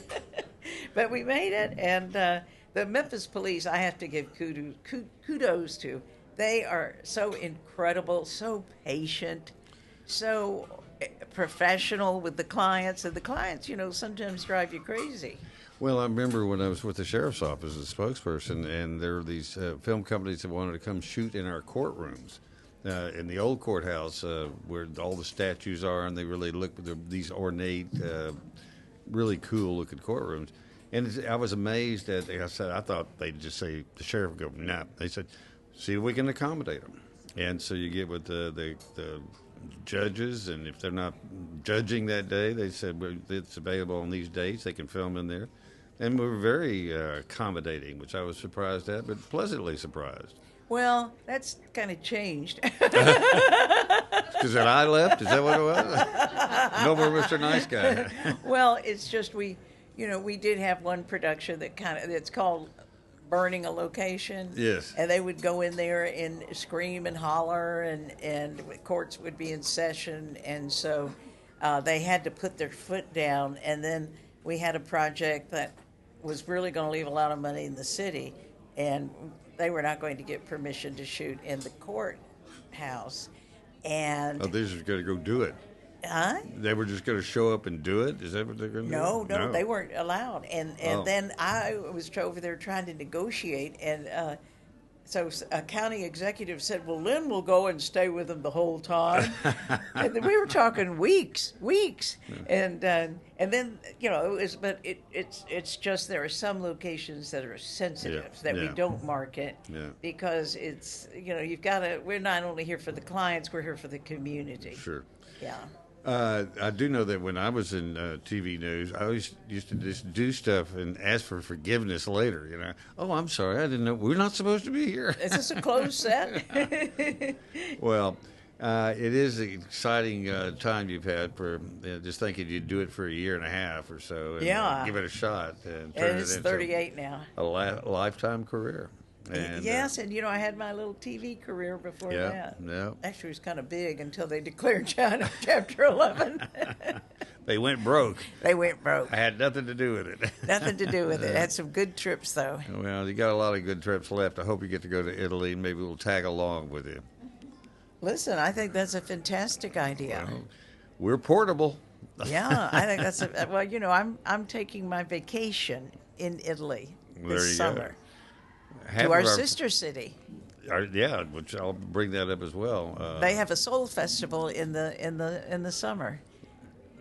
But we made it, and the Memphis police, I have to give kudos to. They are so incredible, so patient, so professional with the clients, and the clients, sometimes drive you crazy. Well, I remember when I was with the sheriff's office as a spokesperson, and there were these film companies that wanted to come shoot in our courtrooms, in the old courthouse where all the statues are, and they really look at these ornate, really cool-looking courtrooms. And I was amazed at. I thought they'd just say the sheriff would go, nah. They said, see if we can accommodate them. And so you get with the judges, and if they're not judging that day, they said, well, it's available on these dates. They can film in there. And we were very accommodating, which I was surprised at, but pleasantly surprised. Well, that's kind of changed. Because that I left? Is that what it was? No more Mr. Nice Guy. Well, it's just we did have one production that it's called Burning a Location. Yes. And they would go in there and scream and holler, and courts would be in session, and so they had to put their foot down. And then we had a project that was really going to leave a lot of money in the city, and they were not going to get permission to shoot in the courthouse. And they just going to go do it. Huh? They were just going to show up and do it? Is that what they're going to do? No, they weren't allowed. And then I was over there trying to negotiate, and so a county executive said, well, Linn will go and stay with them the whole time. And then we were talking weeks. Yeah. And then, it's just there are some locations that are sensitive that we don't market because it's, you've got to, we're not only here for the clients, we're here for the community. Sure. Yeah. I do know that when I was in TV news, I always used to just do stuff and ask for forgiveness later. Oh, I'm sorry, I didn't know we're not supposed to be here. Is this a closed set? Well, it is an exciting time you've had for just thinking you'd do it for a year and a half or so, and give it a shot, and turn it's 38 now. A lifetime career. And, yes, and I had my little TV career before that. Yeah. Actually, it was kind of big until they declared China Chapter 11. They went broke. I had nothing to do with it. Nothing to do with it. Had some good trips, though. Well, you got a lot of good trips left. I hope you get to go to Italy, and maybe we'll tag along with you. Listen, I think that's a fantastic idea. Well, we're portable. Yeah, I think that's I'm taking my vacation in Italy this summer. To our sister city. Which I'll bring that up as well. They have a soul festival in the summer.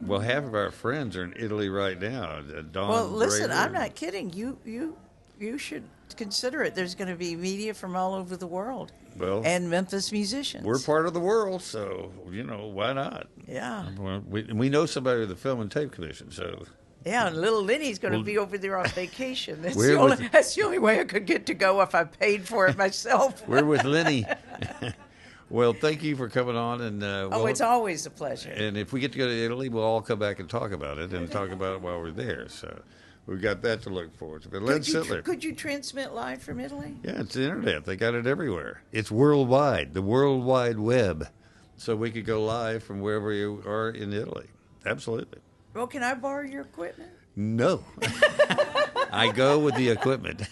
Well, half of our friends are in Italy right now. Well, listen, I'm not kidding. You should consider it. There's going to be media from all over the world. Well, and Memphis musicians. We're part of the world, so why not? Yeah. We know somebody with the Film and Tape Commission, so. Yeah, and little Lenny's going to be over there on vacation. That's We're that's the only way I could get to go if I paid for it myself. We're with Lenny. Well, thank you for coming on. And it's always a pleasure. And if we get to go to Italy, we'll all come back and talk about it and talk about it while we're there. So we've got that to look forward to. But Linn Sitler. Could you transmit live from Italy? Yeah, it's the internet. They got it everywhere. It's worldwide, the World Wide Web. So we could go live from wherever you are in Italy. Absolutely. Well, can I borrow your equipment? No. I go with the equipment.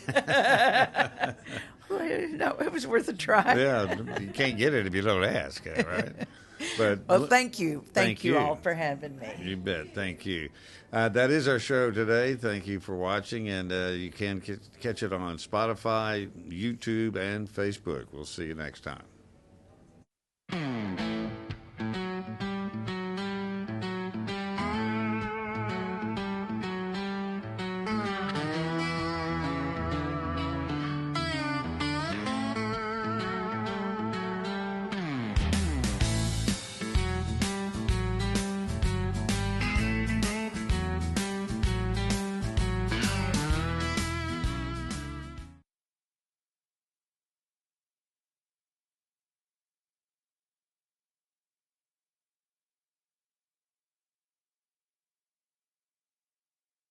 No, it was worth a try. Yeah, you can't get it if you don't ask, right? But well, thank you. Thank you all for having me. You bet. Thank you. That is our show today. Thank you for watching, and you can catch it on Spotify, YouTube, and Facebook. We'll see you next time.